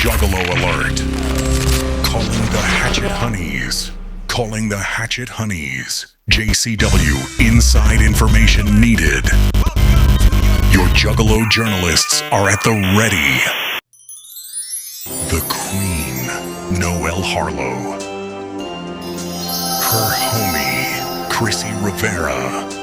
Juggalo alert. Calling the Hatchet Honeys. Calling the Hatchet Honeys. JCW inside information needed. Your Juggalo journalists are at the ready. The Queen, Noelle Harlow. Her homie, Chrissy Rivera.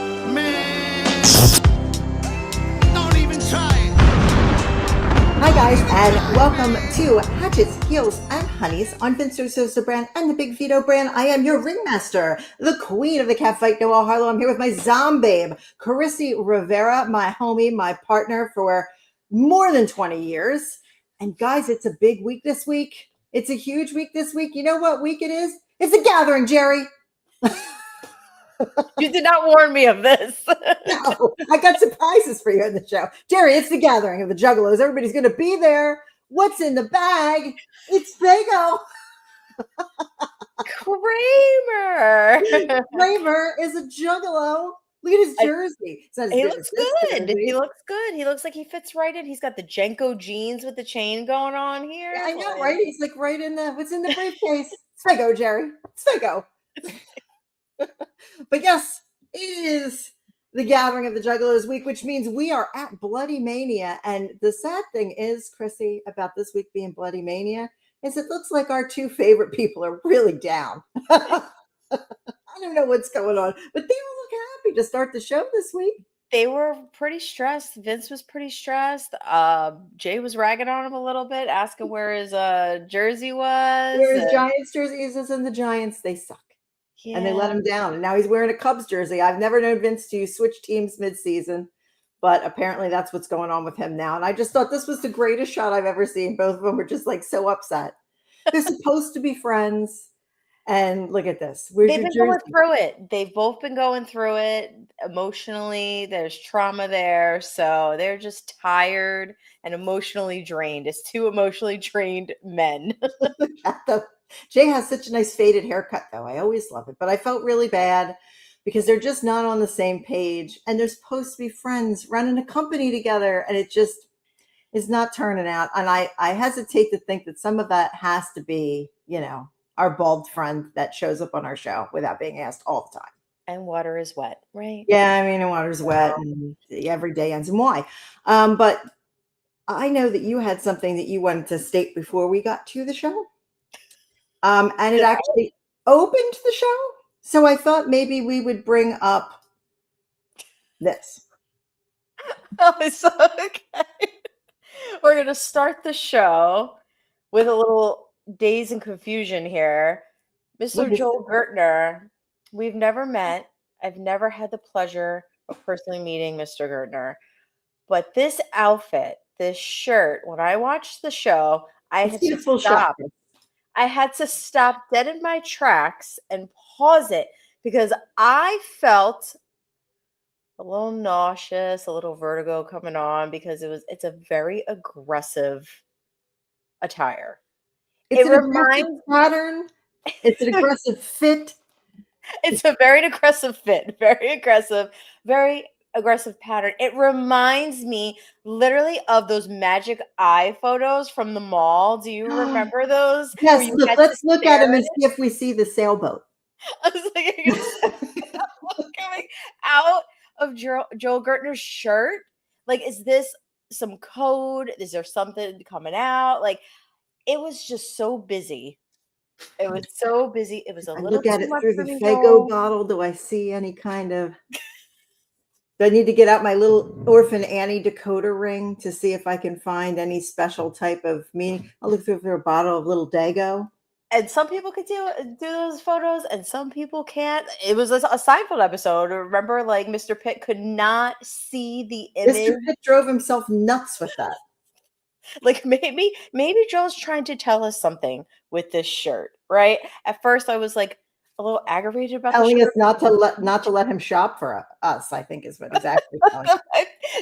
Hi guys, and welcome to Hatchets, Heels, and Honeys on Vince Sosa brand and the Big Vito brand. I am your ringmaster, the queen of the cat fight, Noelle Harlow. I'm here with my zombabe, Chrissy Rivera, my homie, my partner for more than 20 years. And guys, it's a big week this week. It's a huge week this week. You know what week it is? It's a gathering, Jerry. You did not warn me of this. No, I got surprises for you in the show. Jerry, it's the gathering of the Juggalos. Everybody's going to be there. What's in the bag? It's Fago. Kramer. Kramer is a Juggalo. Look at his jersey. He looks good. He looks good. He looks like he fits right in. He's got the Jenko jeans with the chain going on here. Yeah, I know, right? He's like right in the, what's in the briefcase? It's Fago, Jerry. It's Fago. But yes, it is the gathering of the Juggalos week, which means we are at BloodyMania. And the sad thing is, Chrissy, about this week being BloodyMania, is it looks like our two favorite people are really down. I don't know what's going on, but they all look happy to start the show this week. They were pretty stressed. Vince was pretty stressed. Jay was ragging on him a little bit, asking where his jersey was. Where his Giants jersey is, and the Giants, they suck. Yeah. And they let him down. And now he's wearing a Cubs jersey. I've never known Vince to switch teams mid-season, but apparently that's what's going on with him now. And I just thought this was the greatest shot I've ever seen. Both of them were just like so upset. They're supposed to be friends. And look at this. They've been going through it. They've both been going through it emotionally. There's trauma there. So they're just tired and emotionally drained. It's two emotionally drained men. Jay has such a nice faded haircut, though. I always love it. But I felt really bad because they're just not on the same page. And they're supposed to be friends running a company together. And it just is not turning out. And I hesitate to think that some of that has to be, you know, our bald friend that shows up on our show without being asked all the time. And water is wet, right? Yeah, I mean, the water's wet and every day ends in Y. But I know that you had something that you wanted to state before we got to the show. And it actually opened the show. So I thought maybe we would bring up this. Oh, it's okay. We're going to start the show with a little daze and confusion here. Mr. Joel Gertner, we've never met. I've never had the pleasure of personally meeting Mr. Gertner. But this outfit, this shirt, when I watched the show, I had to stop. I had to stop dead in my tracks and pause it because I felt a little nauseous, a little vertigo coming on because it's a very aggressive attire. It's an aggressive pattern. It's an aggressive fit. It's a very aggressive fit, very aggressive pattern. It reminds me literally of those magic eye photos from the mall. Do you remember those? Yes, let's look at them and see if we see the sailboat. I was like, coming out of Joel Gertner's shirt. Like, is this some code? Is there something coming out? Like, it was just so busy. It was so busy. It was a little. Look at it through the Fago bottle. Do I see any kind of? Do I need to get out my little Orphan Annie decoder ring to see if I can find any special type of meaning? I'll look through a bottle of little Dago. And some people could do those photos, and some people can't. It was a Seinfeld episode. Remember, like Mr. Pitt could not see the image. Mr. Pitt drove himself nuts with that. Like maybe Joe's trying to tell us something with this shirt, right? At first, I was like a little aggravated about telling us not to let him shop for us. I think is what he's actually telling.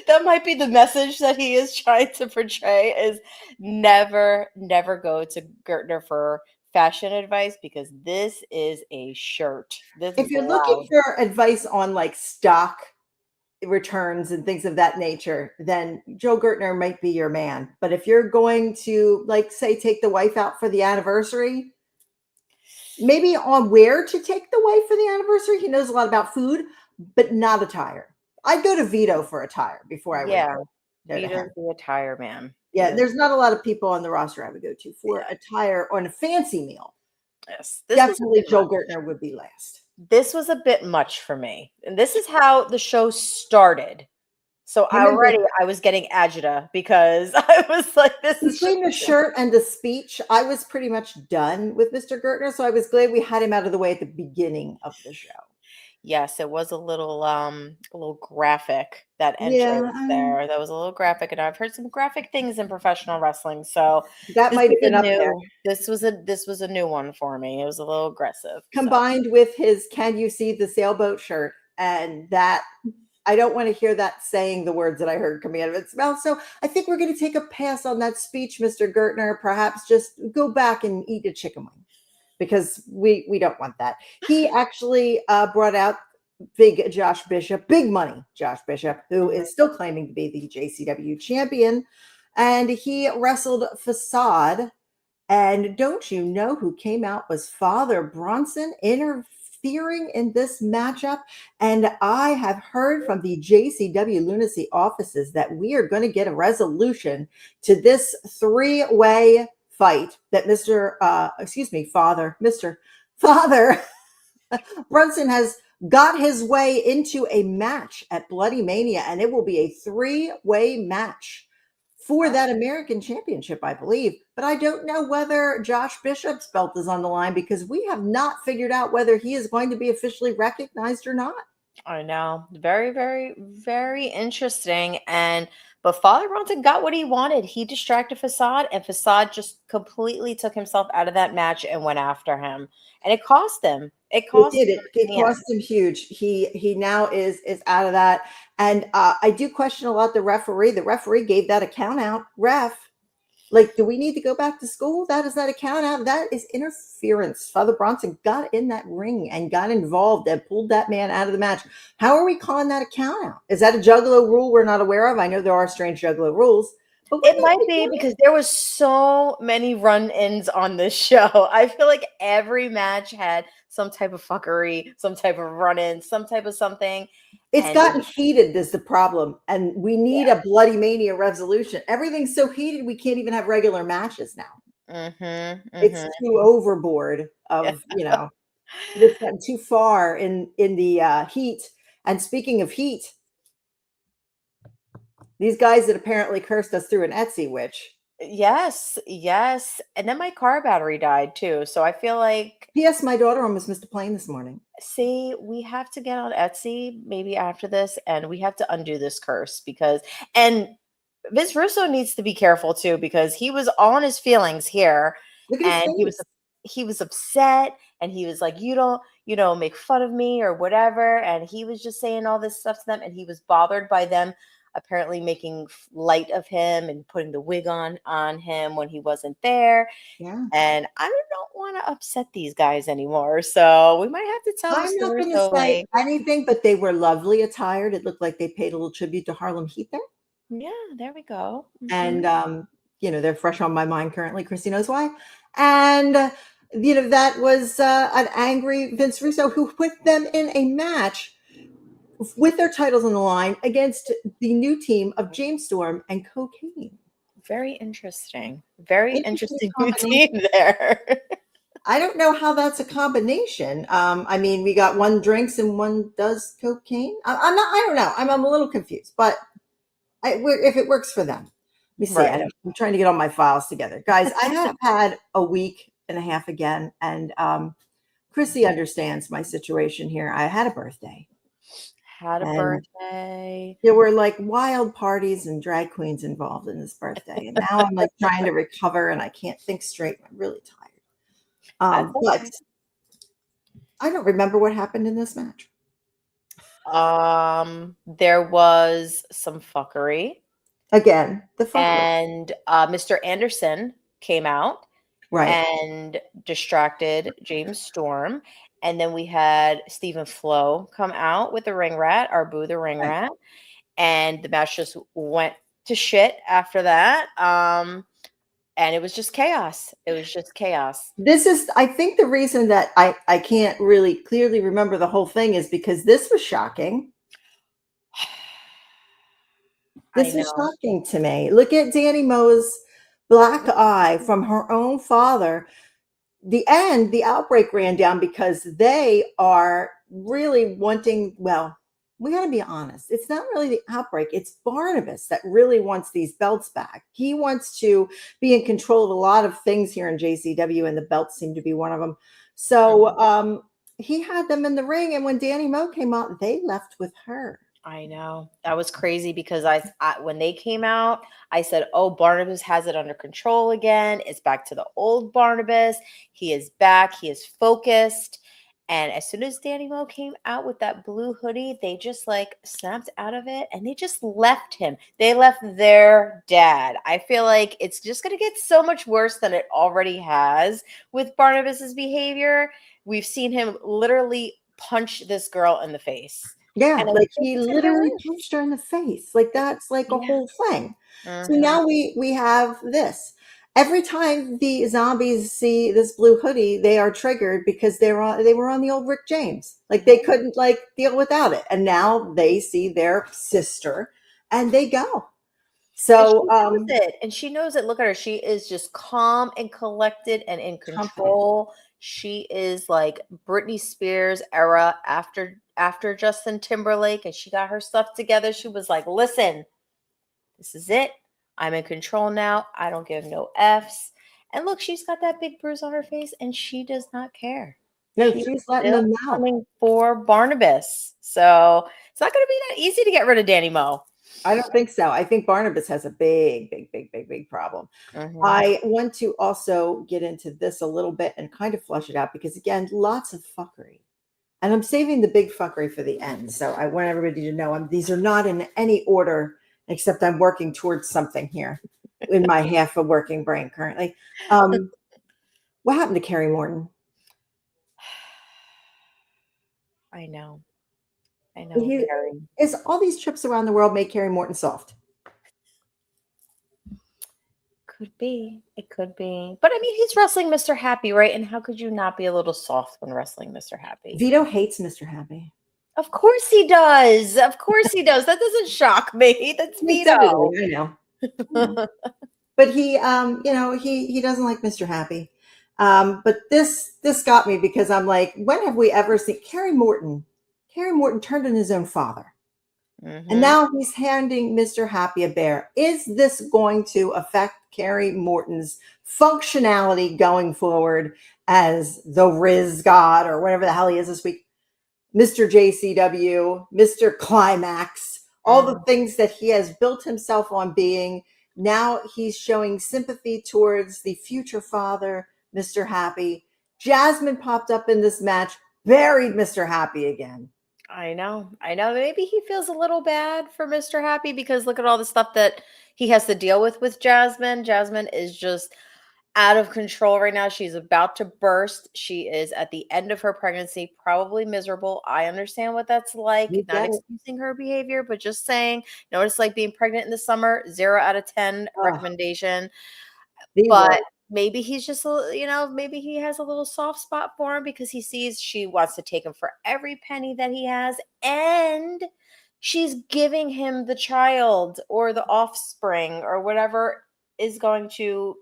That might be the message that he is trying to portray: is never go to Gertner for fashion advice because this is a shirt. If you're looking for advice on like stock returns and things of that nature, then Joe Gertner might be your man. But if you're going to, like, say, take the wife out for the anniversary, maybe on where to take the wife for the anniversary. He knows a lot about food, but not attire. I'd go to Vito for attire before I would go to Vito's him. the attire man. Yeah, there's not a lot of people on the roster I would go to for attire on a fancy meal. Yes, Definitely Joe Gertner would be last. This was a bit much for me. And this is how the show started. So I was getting agita because I was like, this is between the shirt and the speech, I was pretty much done with Mr. Gertner. So I was glad we had him out of the way at the beginning of the show. Yes, it was a little graphic, that entrance there. That was a little graphic, and I've heard some graphic things in professional wrestling. So that might have been up there. This was a new one for me. It was a little aggressive. Combined with his "Can you see the sailboat" shirt, and that I don't want to hear that saying the words that I heard coming out of its mouth. So I think we're going to take a pass on that speech, Mr. Gertner. Perhaps just go back and eat a chicken wing, because we don't want that. He actually brought out big Josh Bishop, big money Josh Bishop, who is still claiming to be the JCW champion. And he wrestled Facade. And don't you know who came out was Father Bronson interfering in this matchup? And I have heard from the JCW Lunacy offices that we are going to get a resolution to this three-way fight that Father Brunson has got his way into a match at BloodyMania, and it will be a three-way match for that American Championship, I believe. But I don't know whether Josh Bishop's belt is on the line, because we have not figured out whether he is going to be officially recognized or not. I know. Very, very, very interesting. But Father Bronson got what he wanted. He distracted Facade, and Facade just completely took himself out of that match and went after him. And it cost him. It cost him huge. He now is out of that. And I do question a lot the referee. The referee gave that a count out. Like, do we need to go back to school? That is not a count out. That is interference. Father Bronson got in that ring and got involved and pulled that man out of the match. How are we calling that a count out? Is that a Juggalo rule we're not aware of? I know there are strange Juggalo rules. But it might be, because there was so many run-ins on this show. I feel like every match had some type of fuckery, some type of run-in, some type of something. It's gotten heated is the problem, and we need a BloodyMania resolution. Everything's so heated we can't even have regular matches now. It's too overboard of, it's gotten too far in the heat. And speaking of heat, these guys that apparently cursed us through an Etsy witch. Yes. And then my car battery died too. So I feel like... P.S. My daughter almost missed a plane this morning. See, we have to get on Etsy maybe after this, and we have to undo this curse, because... And Vince Russo needs to be careful too, because he was on his feelings here. And he was upset, and he was like, you don't make fun of me or whatever. And he was just saying all this stuff to them, and he was bothered by them apparently making light of him and putting the wig on him when he wasn't there. Yeah. And I don't want to upset these guys anymore. So we might have to tell I'm not going to say anything, but they were lovely attired. It looked like they paid a little tribute to Harlem Heat there. Yeah, there we go. And, they're fresh on my mind currently. Chrissy knows why. And, that was an angry Vince Russo who put them in a match with their titles on the line against the new team of James Storm and Cocaine. Very interesting. Very interesting new team there. I don't know how that's a combination. We got one drinks and one does cocaine. I don't know. I'm a little confused, but if it works for them. Let me see. Right. I'm trying to get all my files together. Guys, I have had a week and a half again, and Chrissy understands my situation here. I had a birthday. There were like wild parties and drag queens involved in this birthday. And now I'm like trying to recover, and I can't think straight. I'm really tired. But I don't remember what happened in this match. There was some fuckery. Again, the fuckery. And Mr. Anderson came out. Right. And distracted James Storm. And then we had Stephen Flo come out with the ring rat, our Boo the ring Right. rat. And the match just went to shit after that. And it was just chaos. It was just chaos. This is, I think, the reason that I can't really clearly remember the whole thing is because this was shocking. I This was know. shocking to me. Look at Danny Moe's black eye from her own father. The outbreak ran down because they are really wanting, well, we got to be honest. It's not really the outbreak. It's Barnabas that really wants these belts back. He wants to be in control of a lot of things here in JCW, and the belts seem to be one of them. So he had them in the ring, and when Danny Moe came out, they left with her. I know. That was crazy because I when they came out, I said, "Oh, Barnabas has it under control again. It's back to the old Barnabas. He is back. He is focused." And as soon as Danny Moe came out with that blue hoodie, they just like snapped out of it and they just left him. They left their dad. I feel like it's just going to get so much worse than it already has with Barnabas's behavior. We've seen him literally punch this girl in the face. Yeah, And I like think he it's gonna get literally worse. punched her in the face. Like that's like a Yeah. whole thing. So Mhm. now we have this. Every time the zombies see this blue hoodie, they are triggered because they were on the old Rick James. Like they couldn't like deal without it. And now they see their sister and they go. And she So knows it. And she knows it. Look at her. She is just calm and collected and in confident. control. She is like Britney Spears era after Justin Timberlake, and she got her stuff together. She was like, "Listen, this is it. I'm in control now. I don't give no F's." And look, she's got that big bruise on her face, and she does not care. No, She is she's letting still them know. coming for Barnabas. So it's not going to be that easy to get rid of Danny Moe. I don't think so. I think Barnabas has a big problem. Mhm. I want to also get into this a little bit and kind of flush it out because, again, lots of fuckery. And I'm saving the big fuckery for the end. So I want everybody to know these are not in any order, except I'm working towards something here in my half a working brain currently. What happened to Kerry Morton? I know. I know, He, very. is all these trips around the world make Kerry Morton soft? Could be. It could be. But I mean, he's wrestling Mr. Happy, right? And how could you not be a little soft when wrestling Mr. Happy? Vito hates Mr. Happy. Of course he does. Of course he does. That doesn't shock me. That's It's Vito. everything, I know. But he he doesn't like Mr. Happy. But this got me because I'm like, when have we ever seen Kerry Morton? Kerry Morton turned on his own father. And Mhm. now he's handing Mr. Happy a bear. Is this going to affect Kerry Morton's functionality going forward as the Riz God or whatever the hell he is this week? Mr. JCW, Mr. Climax, all the Mm. things that he has built himself on being. Now he's showing sympathy towards the future father, Mr. Happy. Jasmine popped up in this match, buried Mr. Happy again. I know. I know. Maybe he feels a little bad for Mr. Happy because look at all the stuff that he has to deal with Jasmine. Jasmine is just out of control right now. She's about to burst. She is at the end of her pregnancy, probably miserable. I understand what that's like. You Not get it. excusing her behavior, but just saying, know what it's like being pregnant in the summer. 0 out of 10 Oh, recommendation. the But world. maybe he's just a maybe he has a little soft spot for him because he sees she wants to take him for every penny that he has, and she's giving him the child or the offspring or whatever is going to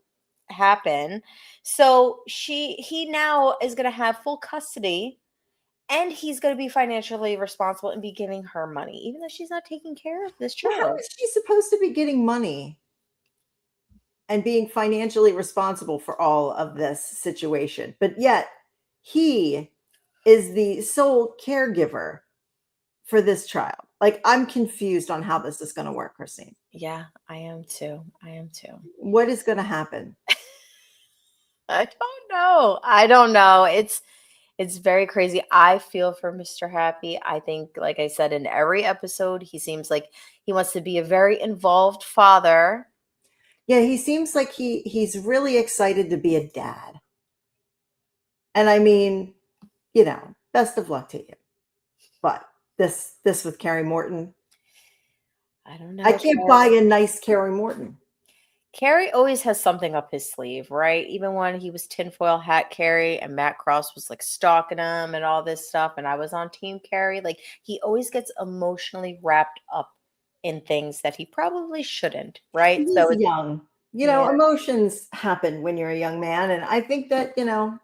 happen. So he now is going to have full custody, and he's going to be financially responsible and be giving her money even though she's not taking care of this Well, how child. is she supposed to be getting money and being financially responsible for all of this situation? But yet he is the sole caregiver for this child. Like, I'm confused on how this is going to work, Christine. Yeah, I am too. I am too. What is going to happen? I don't know. I don't know. It's very crazy. I feel for Mr. Happy. I think, like I said, in every episode, he seems like he wants to be a very involved father. Yeah, he seems like he's really excited to be a dad. And I mean, best of luck to you. But this with Carrie Morton, I don't know. I can't buy a nice Carrie Morton. Carrie always has something up his sleeve, right? Even when he was tinfoil hat Carrie and Matt Cross was like stalking him and all this stuff, and I was on Team Carrie, like he always gets emotionally wrapped up in things that he probably shouldn't, right? He's So it's, young. yeah. Emotions happen when you're a young man. And I think that,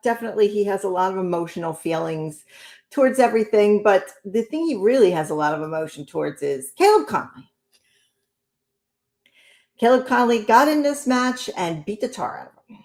definitely he has a lot of emotional feelings towards everything. But the thing he really has a lot of emotion towards is Caleb Conley. Caleb Conley got in this match and beat the tar out of him.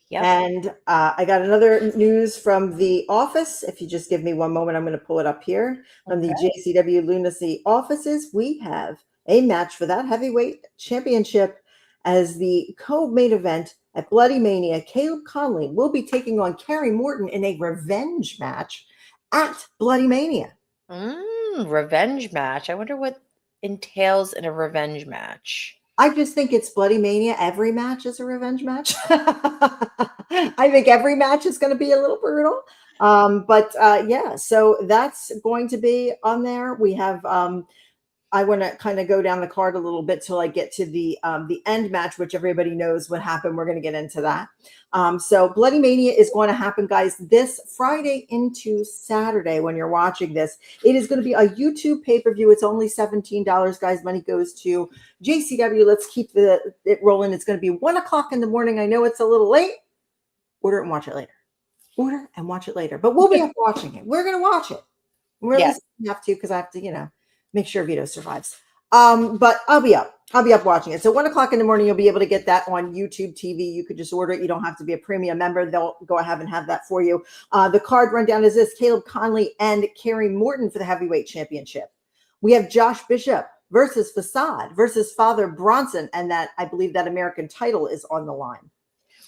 Yep. And I got another news from the office. If you just give me one moment, I'm going to pull it up here. From the JCW Lunacy offices, we have a match for that heavyweight championship as the co-main event at BloodyMania. Caleb Conley will be taking on Carrie Morton in a revenge match at BloodyMania. Revenge match. I wonder what entails in a revenge match. I just think it's BloodyMania. Every match is a revenge match. I think every match is going to be a little brutal. Yeah, so that's going to be on there. We have I want to kind of go down the card a little bit till I get to the end match, which everybody knows what happened. We're going to get into that. So BloodyMania is going to happen, guys, this Friday into Saturday when you're watching this. It is going to be a YouTube pay-per-view. It's only $17, guys. Money goes to JCW. Let's keep it rolling. It's going to be 1 o'clock in the morning. I know it's a little late. Order it and watch it later. Order and watch it later. But we'll be up watching it. We're going to watch it. We're at least have to, because I have to, make sure Vito survives. But I'll be up. I'll be up watching it. So 1 o'clock in the morning, you'll be able to get that on YouTube TV. You could just order it. You don't have to be a premium member. They'll go ahead and have that for you. The card rundown is this: Caleb Conley and Carrie Morton for the heavyweight championship. We have Josh Bishop versus Facade versus Father Bronson. And that, I believe, that American title is on the line.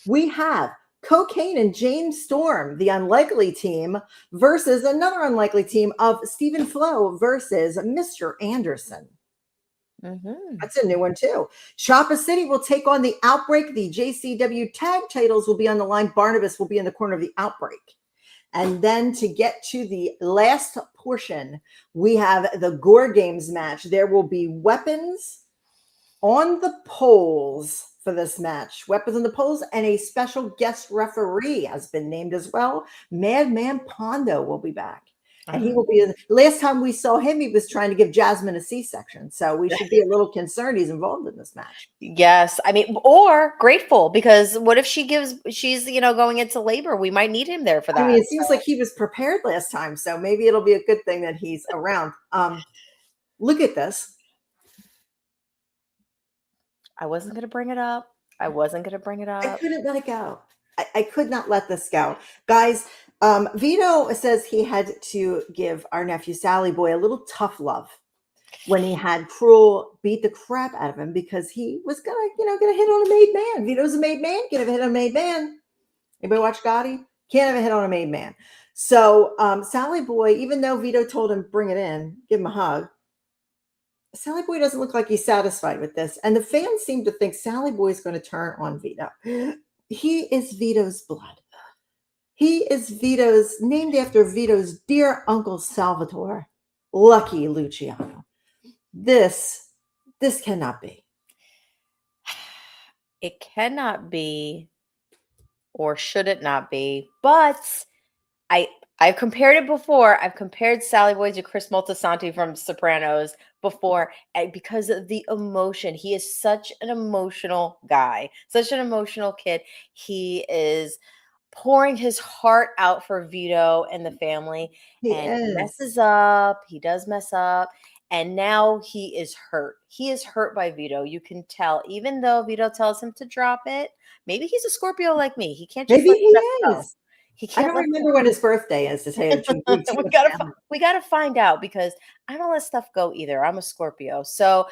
We have Cocaine and James Storm, the unlikely team, versus another unlikely team of Stephen Flo versus Mr. Anderson. That's a new one too. Choppa City will take on the Outbreak. The JCW tag titles will be on the line. Barnabas will be in the corner of the Outbreak. And then to get to the last portion, we have the Gore Games match. There will be weapons on the poles for this match. Weapons on the poles, and a special guest referee has been named as well. Madman Pondo will be back. And he will be last time we saw him, he was trying to give Jasmine a C-section. So we should be a little concerned he's involved in this match. Yes. I mean, or grateful, because what if she's, going into labor? We might need him there for that. I mean, it seems like he was prepared last time. So maybe it'll be a good thing that he's around. Look at this. I wasn't going to bring it up. I couldn't let it go. I could not let this go. Guys, Vito says he had to give our nephew Sally Boy a little tough love when he had Kruel beat the crap out of him because he was gonna get a hit on a made man. Vito's a made man. Can't have a hit on a made man. Anybody watch Gotti? Can't have a hit on a made man. So Sally Boy, even though Vito told him bring it in, give him a hug, Sally Boy doesn't look like he's satisfied with this. And the fans seem to think Sally Boy is going to turn on Vito. He is Vito's blood. He is named after Vito's dear Uncle Salvatore, Lucky Luciano. This cannot be. It cannot be, or should it not be? But I've compared it before. I've compared Sally Boy to Chris Moltisanti from Sopranos before because of the emotion. He is such an emotional guy, such an emotional kid. He is pouring his heart out for Vito and the family. He messes up. He does mess up. And now he is hurt. He is hurt by Vito. You can tell, even though Vito tells him to drop it. Maybe he's a Scorpio like me. He can't just maybe he is. I don't remember when his birthday is, to tell you the truth. We gotta find out, because I don't let stuff go either. I'm a Scorpio. So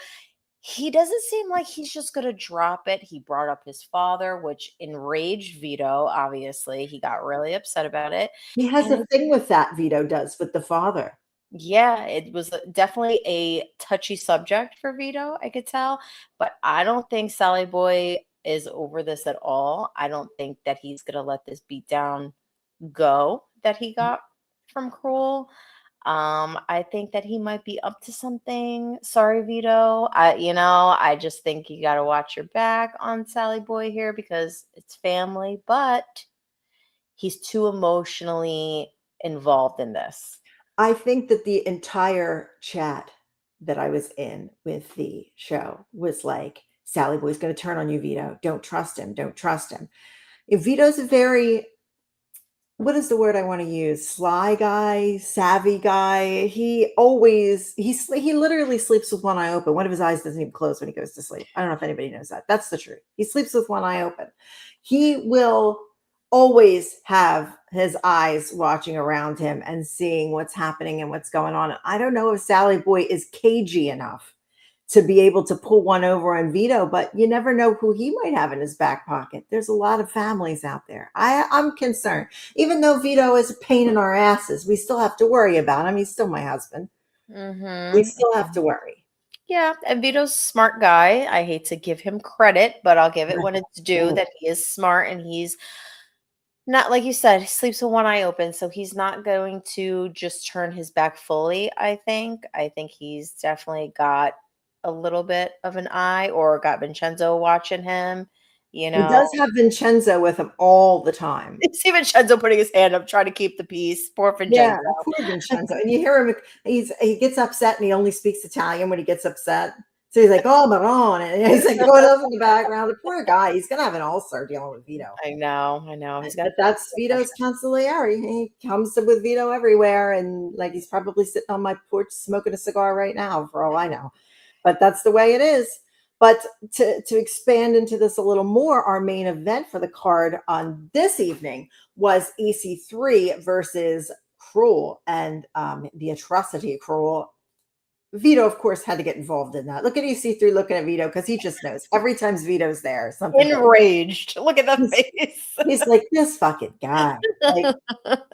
he doesn't seem like he's just going to drop it. He brought up his father, which enraged Vito. Obviously, he got really upset about it. He has a thing with that, Vito does, with the father. Yeah, it was definitely a touchy subject for Vito, I could tell. But I don't think Sally Boy is over this at all. I don't think that he's going to let this beat down go that he got from Kruel. I think that he might be up to something. Sorry, Vito. I just think you got to watch your back on Sally Boy here because it's family, but he's too emotionally involved in this. I think that the entire chat that I was in with the show was like, Sally Boy's going to turn on you, Vito. Don't trust him. Don't trust him. If Vito's a very, what is the word I want to use? Sly guy, savvy guy. He literally sleeps with one eye open. One of his eyes doesn't even close when he goes to sleep. I don't know if anybody knows that. That's the truth. He sleeps with one eye open. He will always have his eyes watching around him and seeing what's happening and what's going on. I don't know if Sally Boy is cagey enough to be able to pull one over on Vito, but you never know who he might have in his back pocket. There's a lot of families out there. I'm concerned. Even though Vito is a pain in our asses, we still have to worry about him. He's still my husband. We still have to worry. Yeah, and Vito's a smart guy. I hate to give him credit, but I'll give it when it's due that he is smart, and he's not, like you said, he sleeps with one eye open, so he's not going to just turn his back fully, I think. I think he's definitely got a little bit of an eye, or got Vincenzo watching him, He does have Vincenzo with him all the time. You see Vincenzo putting his hand up, trying to keep the peace. Poor Vincenzo. Yeah, poor Vincenzo. And you hear him, he gets upset and he only speaks Italian when he gets upset. So he's like, oh, Maron. And he's like going over in the background. The poor guy, he's going to have an ulcer dealing with Vito. I know. But that's Vito's consigliere. He comes with Vito everywhere. And like, he's probably sitting on my porch smoking a cigar right now, for all I know. But that's the way it is. But to expand into this a little more, our main event for the card on this evening was EC3 versus Kruel, and the atrocity of Kruel. Vito, of course, had to get involved in that. Look at EC3 looking at Vito because he just knows every time Vito's there. Something enraged. Look at the face. He's like, this fucking guy. Like,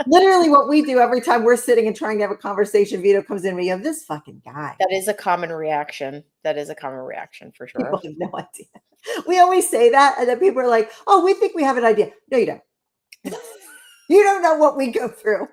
literally what we do every time we're sitting and trying to have a conversation, Vito comes in and we go, this fucking guy. That is a common reaction. For sure. People have no idea. We always say that, and then people are like, oh, we think we have an idea. No, you don't. You don't know what we go through.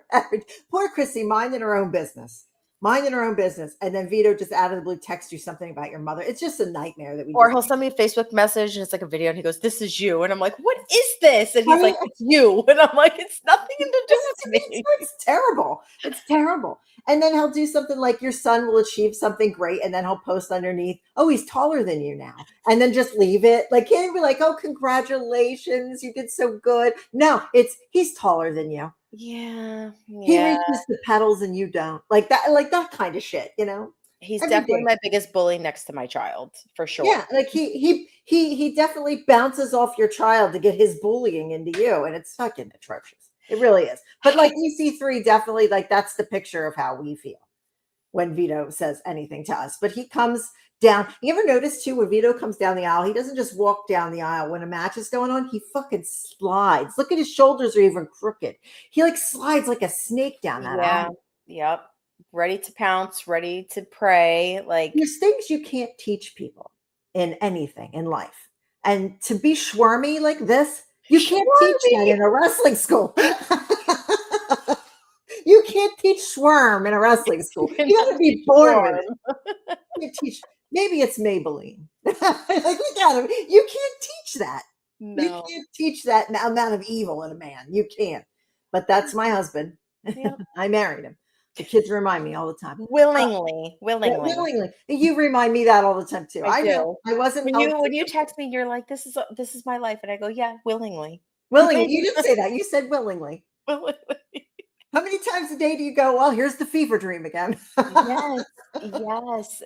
Poor Chrissy, minding her own business. And then Vito just out of the blue texts you something about your mother. It's just a nightmare that we. Or he'll send me a Facebook message and it's like a video and he goes, "This is you," and I'm like, "What is this?" And he's like, "It's you," and I'm like, "It's nothing to do with me." It's terrible. It's terrible. And then he'll do something like your son will achieve something great, and then he'll post underneath, "Oh, he's taller than you now," and then just leave it. Like, can't be like, "Oh, congratulations, you did so good." No, it's he's taller than you. Yeah. He reaches the pedals and you don't. Like that kind of shit, you know? He's definitely my biggest bully next to my child, for sure. Yeah, like he definitely bounces off your child to get his bullying into you, and it's fucking atrocious. It really is. But like EC3 definitely, like, that's the picture of how we feel when Vito says anything to us. But he comes down. You ever notice too, when Vito comes down the aisle, he doesn't just walk down the aisle when a match is going on. He fucking slides. Look at his shoulders are even crooked. He like slides like a snake down that aisle. Yep. Ready to pounce, ready to pray. Like, there's things you can't teach people in anything in life. And to be schwarmy like this, you can't teach that in a wrestling school. You can't teach swarm in a wrestling school. You got to be born with it. You teach. Maybe it's Maybelline. Like, you can't teach that. No. You can't teach that amount of evil in a man. You can't. But that's my husband. Yep. I married him. The kids remind me all the time. Willingly. You remind me that all the time too. I know. I wasn't. When you text me, you're like, "This is my life," and I go, "Yeah, willingly." Willingly. You didn't say that. You said willingly. Willingly. How many times a day do you go, well, here's the fever dream again? Yes,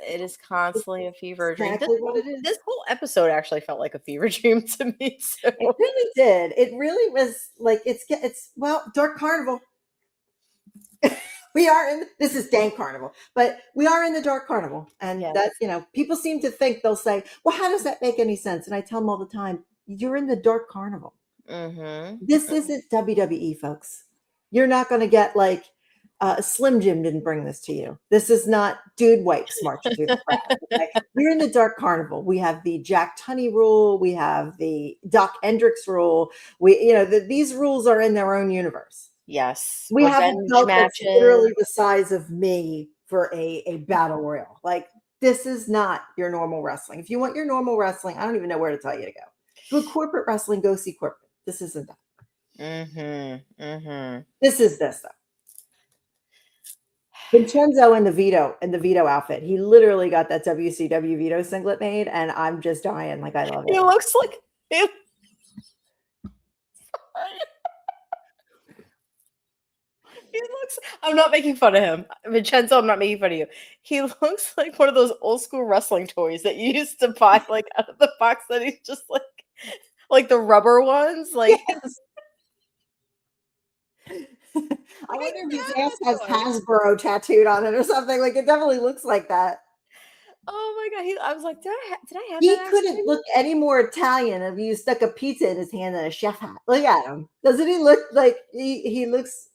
it is constantly a fever dream. Exactly what it is. This whole episode actually felt like a fever dream to me too. It really did. It really was like, it's Dark Carnival. This is Dank Carnival, but we are in the Dark Carnival. And that's, people seem to think, they'll say, well, how does that make any sense? And I tell them all the time, you're in the Dark Carnival. Mm-hmm. This isn't WWE, folks. You're not going to get like Slim Jim didn't bring this to you. This is not Dude Wipes marching through the crowd. Okay? You're in the Dark Carnival. We have the Jack Tunney rule. We have the Doc Hendricks rule. These rules are in their own universe. Yes, We have a revenge belt that's matches. literally the size of me for a battle royal. Like, this is not your normal wrestling. If you want your normal wrestling, I don't even know where to tell you to go. If you want corporate wrestling, go see corporate. This isn't that. This is this though. Vincenzo in the Vito outfit. He literally got that WCW Vito singlet made, and I'm just dying. Like, I love it. He looks like he, he looks. I'm not making fun of him, Vincenzo. I'm not making fun of you. He looks like one of those old school wrestling toys that you used to buy, like out of the box. That he's just like the rubber ones. Like, Yes. I wonder if his ass has Hasbro tattooed on it or something. Like, it definitely looks like that. oh my god! I was like, did I have He that? couldn't look any more Italian if you stuck a pizza in his hand than a chef hat. Look at him. Doesn't he look like he looks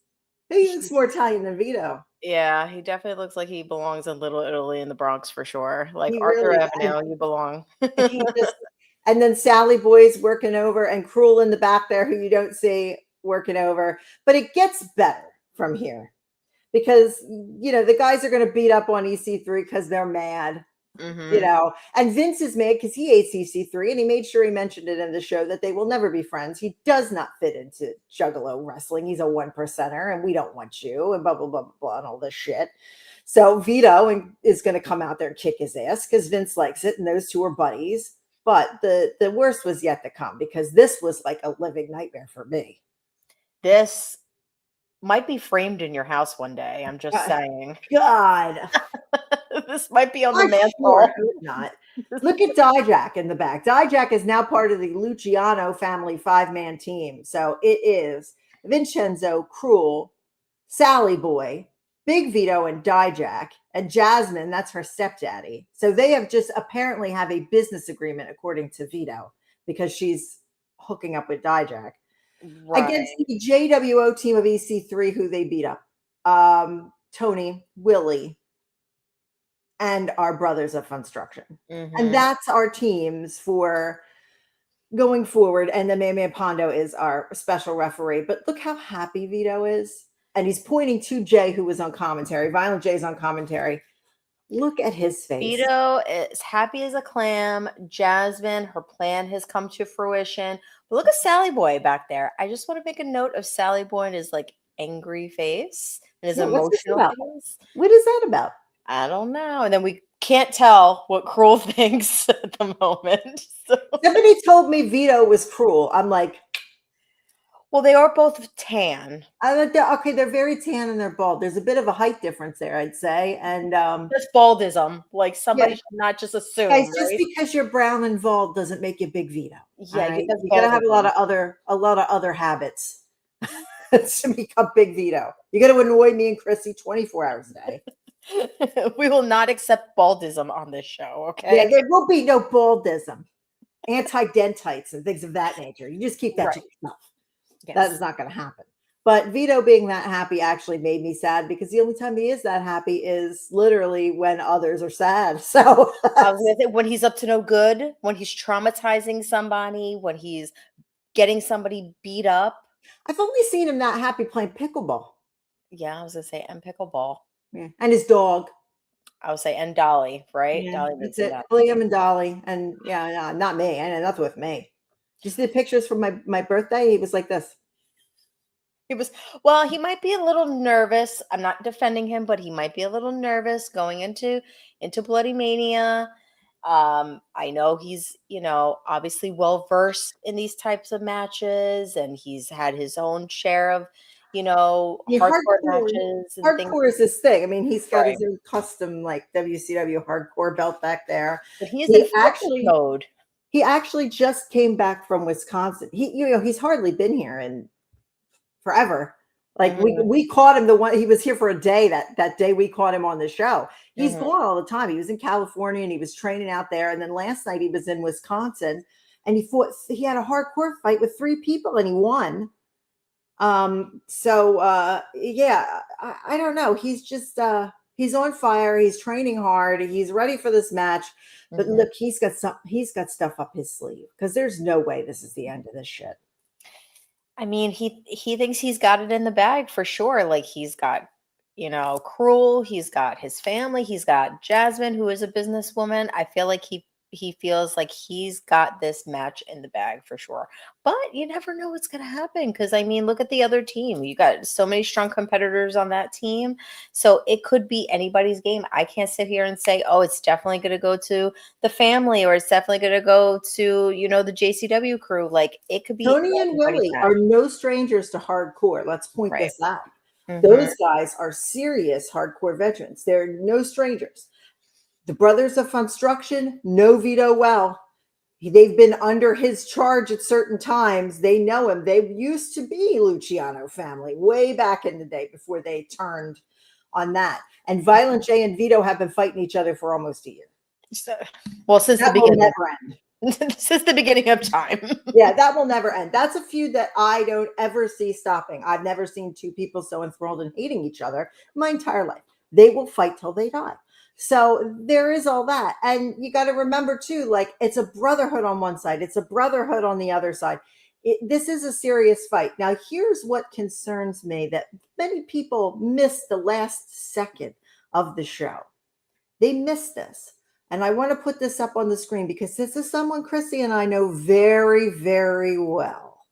more Italian than Vito? Yeah, he definitely looks like he belongs in Little Italy in the Bronx for sure. Like He Arthur really Avenue, you belong. he just and then Sally Boy's working over and Kruel in the back there who you don't see working over. But it gets better from here because the guys are going to beat up on EC3 because they're mad. And Vince is mad because he hates EC3 and he made sure he mentioned it in the show that they will never be friends. He does not fit into Juggalo wrestling. He's a 1%er and we don't want you and blah, blah, blah, blah, blah, and all this shit. So Vito is going to come out there and kick his ass because Vince likes it and those two are buddies. But the worst was yet to come because this was like a living nightmare for me. This might be framed in your house one day. I'm just saying. God. This might be on the mantle. Sure, not. Look at Dijak in the back. Dijak is now part of the Luciano Family 5-man team. So it is Vincenzo, Kruel, Sally Boy, Big Vito, and Dijak, and Jasmine. That's her stepdaddy. So they have just apparently have a business agreement, according to Vito, because she's hooking up with Dijak against the JWO team of EC3, who they beat up. Tony, Willie, and our brothers of Funstruction. And that's our teams for going forward. And the Man Pondo is our special referee. But look how happy Vito is. And he's pointing to Jay, who was on commentary. Violent Jay's on commentary. Look at his face. Vito is happy as a clam. Jasmine, her plan has come to fruition. But look at Sally Boy back there. I just want to make a note of Sally Boy and his angry face and his emotional face. What is that about? I don't know. And then we can't tell what Kruel thinks at the moment. So. Somebody told me Vito was Kruel. I'm like, well, they are both tan. Okay, they're very tan and they're bald. There's a bit of a height difference there, I'd say. And that's baldism. Like somebody should not just assume. Guys, just because you're brown and bald doesn't make you Big Vito. Yeah, right? You gotta have a lot of other habits to become Big Vito. You gotta annoy me and Chrissy 24 hours a day. We will not accept baldism on this show, okay? Yeah, there will be no baldism, anti-dentites and things of that nature. You just keep that to yourself. Yes. That is not going to happen. But Vito being that happy actually made me sad because the only time he is that happy is literally when others are sad. So I was gonna say, when he's up to no good, when he's traumatizing somebody, when he's getting somebody beat up. I've only seen him that happy playing pickleball. Yeah, I was gonna say, and pickleball. Yeah. And his dog. I would say, and Dolly, right? Yeah, Dolly that's it. William and Dolly. And not me. I know that's with me. Did you see the pictures from my birthday? He was like this. He might be a little nervous. I'm not defending him, but he might be a little nervous going into BloodyMania. I know he's, obviously well versed in these types of matches, and he's had his own share of, hardcore matches. And hardcore is his thing. I mean, he's got his own custom WCW hardcore belt back there. But he actually just came back from Wisconsin. He's hardly been here in forever. We caught him he was here for a day that day we caught him on the show. He's gone all the time. He was in California and he was training out there. And then last night he was in Wisconsin and he had a hardcore fight with 3 people and he won. I don't know. He's just he's on fire. He's training hard. He's ready for this match. But look, he's got stuff up his sleeve because there's no way this is the end of this shit. I mean, he thinks he's got it in the bag for sure. Like he's got, Kruel, he's got his family, he's got Jasmine, who is a businesswoman. I feel like he feels like he's got this match in the bag for sure. But you never know what's going to happen because I mean, look at the other team. You got so many strong competitors on that team. So it could be anybody's game. I can't sit here and say, "Oh, it's definitely going to go to the family or it's definitely going to go to, the JCW crew." Like it could be Tony and anybody's Willie match. are no strangers to hardcore. Let's point Right. this out. Mhm. Those guys are serious hardcore veterans. They're no strangers. The Brothers of Construction know Vito well. They've been under his charge at certain times. They know him. They used to be Luciano Family way back in the day before they turned on that. And Violent J and Vito have been fighting each other for almost a year. Well, since the That will beginning. never end. Since the beginning of time. Yeah, that will never end. That's a feud that I don't ever see stopping. I've never seen two people so enthralled in hating each other my entire life. They will fight till they die. So there is all that. And you got to remember too, like it's a brotherhood on one side, it's a brotherhood on the other side. This is a serious fight. Now, here's what concerns me that many people missed the last second of the show. They missed this. And I want to put this up on the screen because this is someone Chrissy and I know very, very well.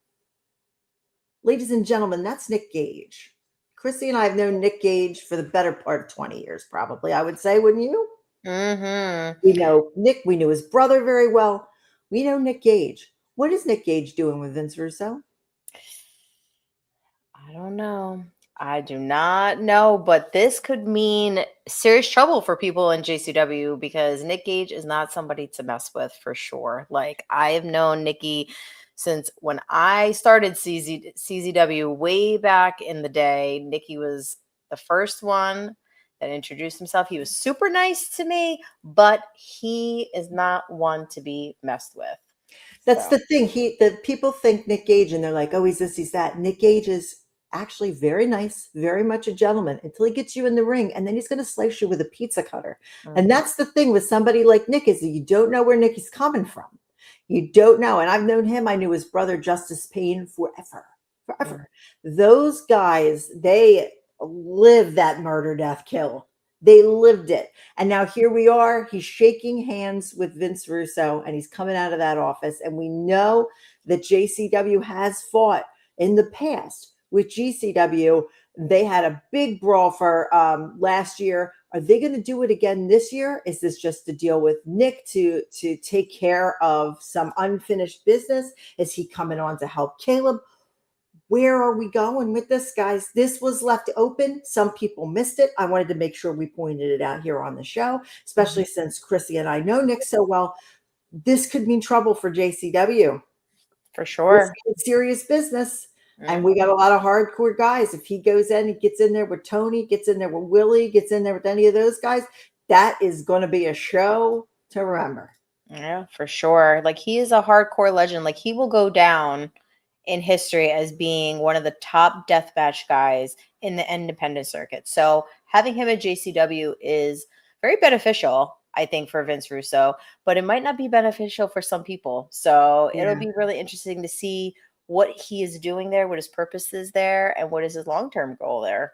Ladies and gentlemen, that's Nick Gage. Chrissy and I have known Nick Gage for the better part of 20 years, probably, I would say, wouldn't you? Mm-hmm. We know Nick. We knew his brother very well. We know Nick Gage. What is Nick Gage doing with Vince Russo? I don't know. I do not know, but this could mean serious trouble for people in JCW because Nick Gage is not somebody to mess with for sure. Like I have known Nikki since when I started CZW way back in the day. Nikki was the first one that introduced himself. He was super nice to me, but he is not one to be messed with. That's the thing. The people think Nick Gage and they're like, oh, he's this, he's that. Nick Gage is actually very nice, very much a gentleman until he gets you in the ring, and then he's going to slice you with a pizza cutter. Mm-hmm. And that's the thing with somebody like Nick is that you don't know where Nick is coming from. You don't know. And I've known him. I knew his brother Justice Payne forever. Mm-hmm. Those guys, they live that murder, death, kill. They lived it. And now here we are. He's shaking hands with Vince Russo, and he's coming out of that office. And we know that JCW has fought in the past with GCW. They had a big brawl for last year. Are they going to do it again this year? Is this just to deal with Nick to take care of some unfinished business? Is he coming on to help Caleb? Where are we going with this, guys? This was left open. Some people missed it. I wanted to make sure we pointed it out here on the show, especially since Chrissy and I know Nick so well. This could mean trouble for JCW. For sure. It's serious business. And we got a lot of hardcore guys. If he goes in, he gets in there with Tony, gets in there with Willie, gets in there with any of those guys, that is going to be a show to remember. Yeah, for sure. Like he is a hardcore legend. Like he will go down in history as being one of the top deathmatch guys in the independent circuit. So having him at JCW is very beneficial, I think, for Vince Russo, but it might not be beneficial for some people. So it'll be really interesting to see what he is doing there, what his purpose is there, and what is his long-term goal there.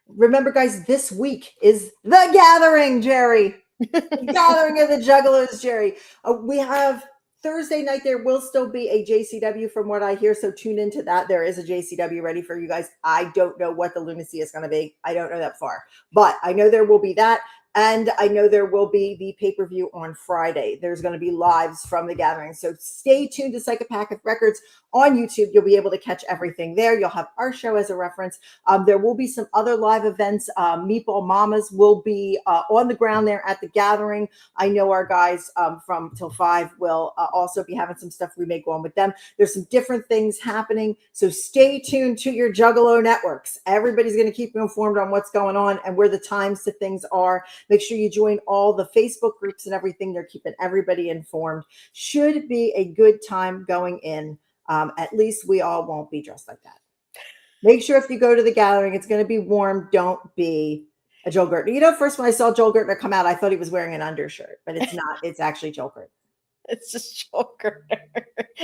Remember, guys, this week is The Gathering, Jerry. The Gathering of the Juggalos, Jerry. We have Thursday night. There will still be a JCW from what I hear, so tune into that. There is a JCW ready for you guys. I don't know what the Lunacy is going to be. I don't know that far, but I know there will be that. And I know there will be the pay-per-view on Friday. There's going to be lives from The Gathering. So stay tuned to Psychopathic Records on YouTube. You'll be able to catch everything there. You'll have our show as a reference. There will be some other live events. Meatball Mamas will be on the ground there at The Gathering. I know our guys from Till 5 will also be having some stuff we may go on with them. There's some different things happening. So stay tuned to your Juggalo networks. Everybody's going to keep you informed on what's going on and where the times to things are. Make sure you join all the Facebook groups and everything. They're keeping everybody informed. Should be a good time going in. At least we all won't be dressed like that. Make sure if you go to The Gathering, it's going to be warm. Don't be a Joel Gertner. You know, first when I saw Joel Gertner come out, I thought he was wearing an undershirt, but it's not. It's actually Joel Gertner. It's just Joel Gertner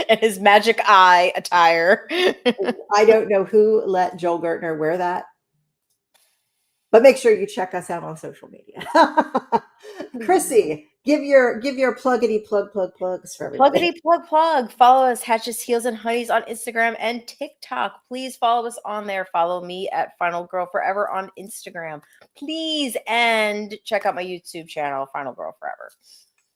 and his magic eye attire. I don't know who let Joel Gertner wear that, but make sure you check us out on social media. Chrissy, give your pluggity plugs for everybody. Pluggity plug. Follow us, Hatchets, Heels, and Honeys on Instagram and TikTok. Please follow us on there. Follow me at Final Girl Forever on Instagram. Please. And check out my YouTube channel, Final Girl Forever.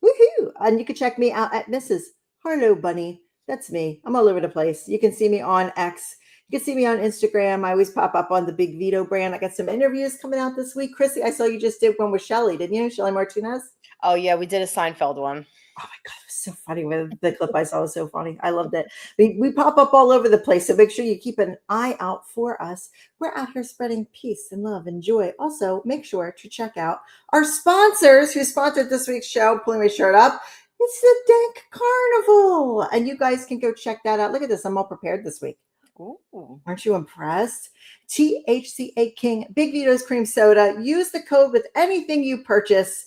Woohoo! And you can check me out at Mrs. Harlow Bunny. That's me. I'm all over the place. You can see me on X. You can see me on Instagram. I always pop up on the Big Vito brand. I got some interviews coming out this week. Chrissy, I saw you just did one with Shelly, didn't you? Shelly Martinez? Oh, yeah. We did a Seinfeld one. Oh my God, it was so funny. The clip I saw was so funny. I loved it. We pop up all over the place, so make sure you keep an eye out for us. We're out here spreading peace and love and joy. Also, make sure to check out our sponsors who sponsored this week's show. Pulling my shirt up. It's the Dank Carnival. And you guys can go check that out. Look at this. I'm all prepared this week. Ooh. Aren't you impressed? THCA King, Big Vito's Cream Soda. Use the code with anything you purchase.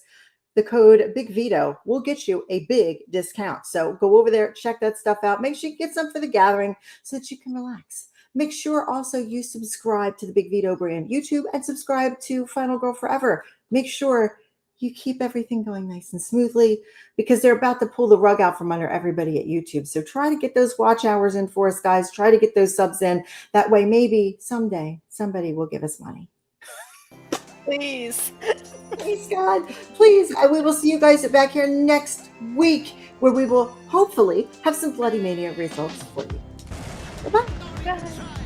The code Big Vito will get you a big discount. So go over there, check that stuff out. Make sure you get some for the gathering so that you can relax. Make sure also you subscribe to the Big Vito brand YouTube and subscribe to Final Girl Forever. Make sure you keep everything going nice and smoothly because they're about to pull the rug out from under everybody at YouTube. So try to get those watch hours in for us, guys. Try to get those subs in. That way, maybe someday somebody will give us money. Please. Please, God, please. And we will see you guys back here next week where we will hopefully have some BloodyMania results for you. Bye-bye. Bye.